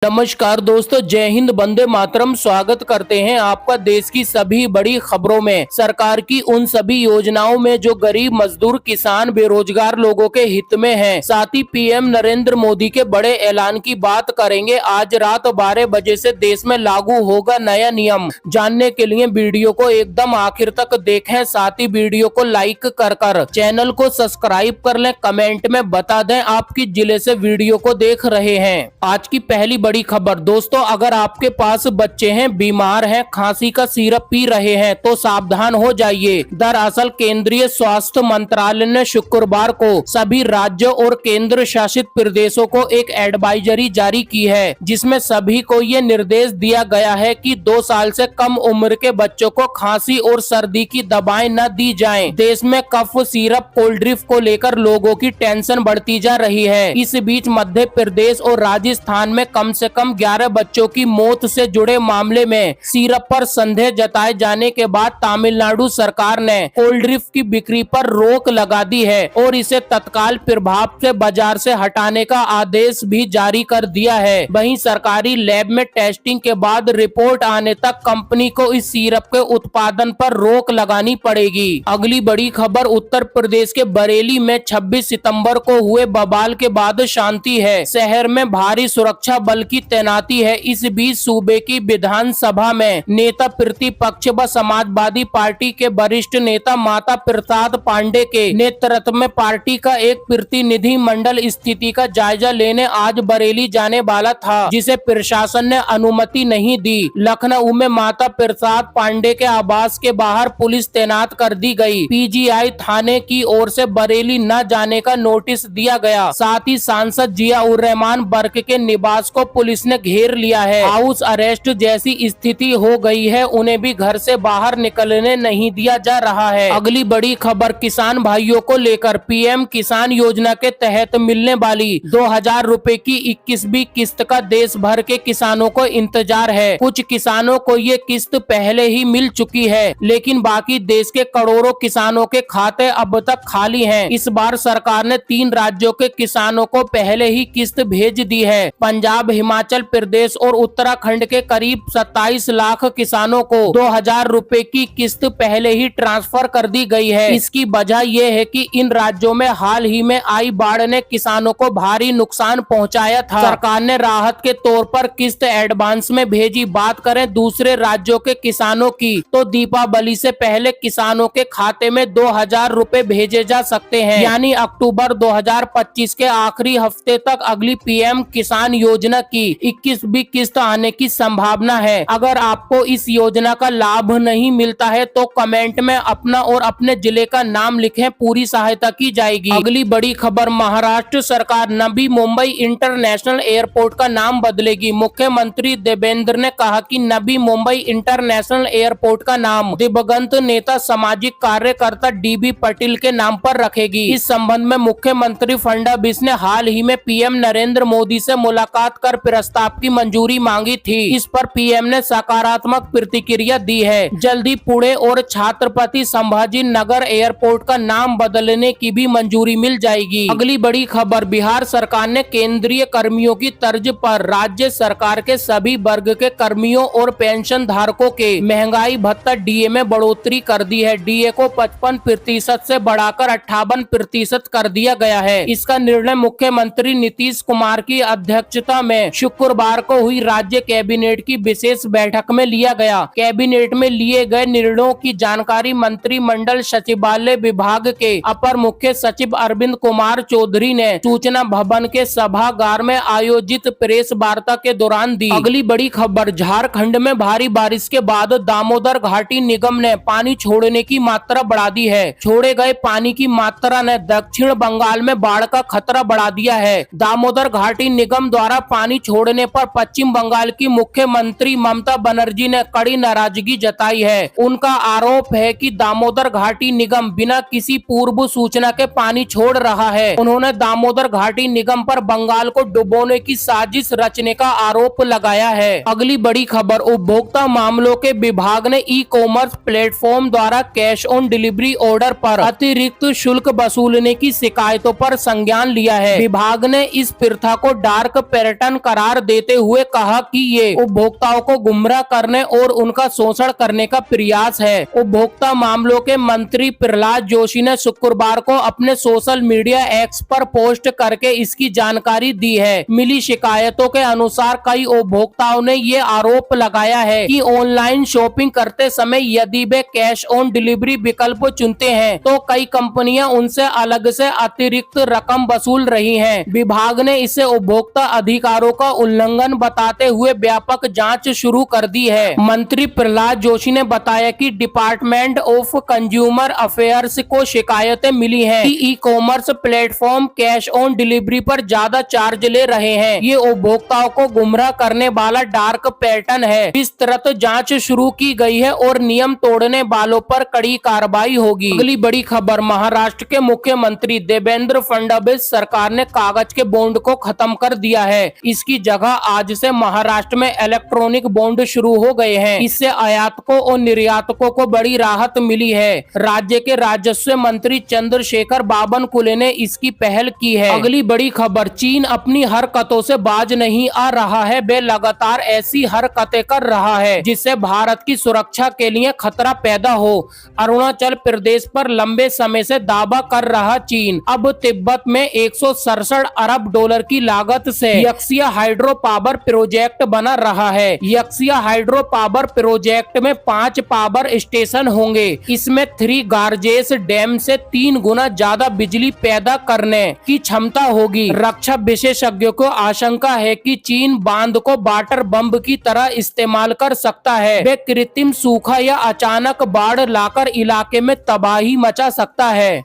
नमस्कार दोस्तों, जय हिंद, वंदे मातरम। स्वागत करते हैं आपका देश की सभी बड़ी खबरों में। सरकार की उन सभी योजनाओं में जो गरीब, मजदूर, किसान, बेरोजगार लोगों के हित में है। साथ ही पीएम नरेंद्र मोदी के बड़े ऐलान की बात करेंगे। आज रात 12 बजे से देश में लागू होगा नया नियम। जानने के लिए वीडियो को एकदम आखिर तक देखें। साथ ही वीडियो को लाइक कर चैनल को सब्सक्राइब कर लें। कमेंट में बता दें आप किस जिले से वीडियो को देख रहे हैं। आज की पहली बड़ी खबर दोस्तों, अगर आपके पास बच्चे हैं, बीमार हैं, खांसी का सिरप पी रहे हैं तो सावधान हो जाइए। दरअसल केंद्रीय स्वास्थ्य मंत्रालय ने शुक्रवार को सभी राज्यों और केंद्र शासित प्रदेशों को एक एडवाइजरी जारी की है, जिसमें सभी को ये निर्देश दिया गया है कि 2 साल से कम उम्र के बच्चों को खांसी और सर्दी की दवाएं न दी जाएं। देश में कफ सिरप, कोल्ड ड्रिंक को लेकर लोगों की टेंशन बढ़ती जा रही है। इस बीच मध्य प्रदेश और राजस्थान में कम से कम 11 बच्चों की मौत से जुड़े मामले में सिरप पर संदेह जताए जाने के बाद तमिलनाडु सरकार ने कोल्ड ड्रिंक की बिक्री पर रोक लगा दी है और इसे तत्काल प्रभाव से बाजार से हटाने का आदेश भी जारी कर दिया है। वहीं सरकारी लैब में टेस्टिंग के बाद रिपोर्ट आने तक कंपनी को इस सिरप के उत्पादन पर रोक लगानी पड़ेगी। अगली बड़ी खबर उत्तर प्रदेश के बरेली में 26 सितंबर को हुए बवाल के बाद शांति है। शहर में भारी सुरक्षा बल की तैनाती है। इस बीच सूबे की विधानसभा में नेता प्रतिपक्ष व समाजवादी पार्टी के वरिष्ठ नेता माता प्रसाद पांडे के नेतृत्व में पार्टी का एक प्रतिनिधि मंडल स्थिति का जायजा लेने आज बरेली जाने वाला था, जिसे प्रशासन ने अनुमति नहीं दी। लखनऊ में माता प्रसाद पांडे के आवास के बाहर पुलिस तैनात कर दी गई। पीजीआई थाने की ओर से बरेली न जाने का नोटिस दिया गया। साथ ही सांसद जिया उर रहमान वर्क के निवास को पुलिस ने घेर लिया है। हाउस अरेस्ट जैसी स्थिति हो गई है, उन्हें भी घर से बाहर निकलने नहीं दिया जा रहा है। अगली बड़ी खबर किसान भाइयों को लेकर पीएम किसान योजना के तहत मिलने वाली 2000 रुपए की 21वीं किस्त का देश भर के किसानों को इंतजार है। कुछ किसानों को ये किस्त पहले ही मिल चुकी है, लेकिन बाकी देश के करोड़ों किसानों के खाते अब तक खाली हैं। इस बार सरकार ने 3 राज्यों के किसानों को पहले ही किस्त भेज दी है। पंजाब, हिमाचल प्रदेश और उत्तराखंड के करीब 27 लाख किसानों को 2000 रुपए की किस्त पहले ही ट्रांसफर कर दी गई है। इसकी वजह यह है कि इन राज्यों में हाल ही में आई बाढ़ ने किसानों को भारी नुकसान पहुंचाया था। सरकार ने राहत के तौर पर किस्त एडवांस में भेजी। बात करें दूसरे राज्यों के किसानों की तो दीपावली से पहले किसानों के खाते में 2000 रुपए भेजे जा सकते हैं, यानी अक्टूबर 2025 के आखिरी हफ्ते तक अगली पीएम किसान योजना की 21वीं किस्त आने की संभावना है। अगर आपको इस योजना का लाभ नहीं मिलता है तो कमेंट में अपना और अपने जिले का नाम लिखें, पूरी सहायता की जाएगी। अगली बड़ी खबर महाराष्ट्र सरकार नवी मुंबई इंटरनेशनल एयरपोर्ट का नाम बदलेगी। मुख्यमंत्री देवेंद्र ने कहा कि नवी मुंबई इंटरनेशनल एयरपोर्ट का नाम दिवंगत नेता सामाजिक कार्यकर्ता डीबी पटेल के नाम पर रखेगी। इस संबंध में मुख्यमंत्री फडणवीस ने हाल ही में पीएम नरेंद्र मोदी से मुलाकात कर प्रस्ताव की मंजूरी मांगी थी। इस पर पीएम ने सकारात्मक प्रतिक्रिया दी है। जल्दी पुणे और छत्रपति संभाजी नगर एयरपोर्ट का नाम बदलने की भी मंजूरी मिल जाएगी। अगली बड़ी खबर बिहार सरकार ने केंद्रीय कर्मियों की तर्ज पर राज्य सरकार के सभी वर्ग के कर्मियों और पेंशन धारकों के महंगाई भत्ता डीए में बढ़ोतरी कर दी है। डीए को 55% से बढ़ाकर 58% कर दिया गया है। इसका निर्णय मुख्यमंत्री नीतीश कुमार की अध्यक्षता में शुक्रवार को हुई राज्य कैबिनेट की विशेष बैठक में लिया गया। कैबिनेट में लिए गए निर्णयों की जानकारी मंत्रिमंडल सचिवालय विभाग के अपर मुख्य सचिव अरविंद कुमार चौधरी ने सूचना भवन के सभागार में आयोजित प्रेस वार्ता के दौरान दी। अगली बड़ी खबर झारखंड में भारी बारिश के बाद दामोदर घाटी निगम ने पानी छोड़ने की मात्रा बढ़ा दी है। छोड़े गए पानी की मात्रा ने दक्षिण बंगाल में बाढ़ का खतरा बढ़ा दिया है। दामोदर घाटी निगम द्वारा पानी छोड़ने पर पश्चिम बंगाल की मुख्यमंत्री ममता बनर्जी ने कड़ी नाराजगी जताई है। उनका आरोप है कि दामोदर घाटी निगम बिना किसी पूर्व सूचना के पानी छोड़ रहा है। उन्होंने दामोदर घाटी निगम पर बंगाल को डुबोने की साजिश रचने का आरोप लगाया है। अगली बड़ी खबर उपभोक्ता मामलों के विभाग ने ई कॉमर्स प्लेटफॉर्म द्वारा कैश ऑन डिलीवरी ऑर्डर पर अतिरिक्त शुल्क वसूलने की शिकायतों पर संज्ञान लिया है। विभाग ने इस प्रथा को डार्क पैटर्न करार देते हुए कहा कि ये उपभोक्ताओं को गुमराह करने और उनका शोषण करने का प्रयास है। उपभोक्ता मामलों के मंत्री प्रहलाद जोशी ने शुक्रवार को अपने सोशल मीडिया एक्स पर पोस्ट करके इसकी जानकारी दी है। मिली शिकायतों के अनुसार कई उपभोक्ताओं ने ये आरोप लगाया है कि ऑनलाइन शॉपिंग करते समय यदि वे कैश ऑन डिलीवरी विकल्प चुनते हैं तो कई कंपनियां उनसे अलग से अतिरिक्त रकम वसूल रही हैं। विभाग ने इसे उपभोक्ता अधिकारों का उल्लंघन बताते हुए व्यापक जांच शुरू कर दी है। मंत्री प्रहलाद जोशी ने बताया कि डिपार्टमेंट ऑफ कंज्यूमर अफेयर्स को शिकायतें मिली हैं कि e commerce platform cash on delivery पर ज्यादा चार्ज ले रहे हैं। ये उपभोक्ताओं को गुमराह करने वाला डार्क पैटर्न है। विस्तृत जांच शुरू की गई है और नियम तोड़ने वालों पर कड़ी कार्रवाई होगी। अगली बड़ी खबर, महाराष्ट्र के मुख्यमंत्री देवेंद्र फडणवीस सरकार ने कागज के बॉन्ड को खत्म कर दिया है। इसकी जगह आज से महाराष्ट्र में इलेक्ट्रॉनिक बॉन्ड शुरू हो गए हैं। इससे आयातकों और निर्यातकों को बड़ी राहत मिली है। राज्य के राजस्व मंत्री चंद्रशेखर बावनकुले ने इसकी पहल की है। अगली बड़ी खबर, चीन अपनी हरकतों से बाज नहीं आ रहा है। वे लगातार ऐसी हरकतें कर रहा है जिससे भारत की सुरक्षा के लिए खतरा पैदा हो। अरुणाचल प्रदेश पर लंबे समय से दावा कर रहा चीन अब तिब्बत में 167 अरब डॉलर की लागत से यक्षिया हाइड्रो पावर प्रोजेक्ट बना रहा है। यक्षिया हाइड्रो पावर प्रोजेक्ट में 5 पावर स्टेशन होंगे। इसमें 3 गार्जेस डैम से 3 गुना ज्यादा बिजली पैदा करने की क्षमता होगी। रक्षा विशेषज्ञों को आशंका है कि चीन बांध को वाटर बम की तरह इस्तेमाल कर सकता है। वे कृत्रिम सूखा या अचानक बाढ़ लाकर इलाके में तबाही मचा सकता है।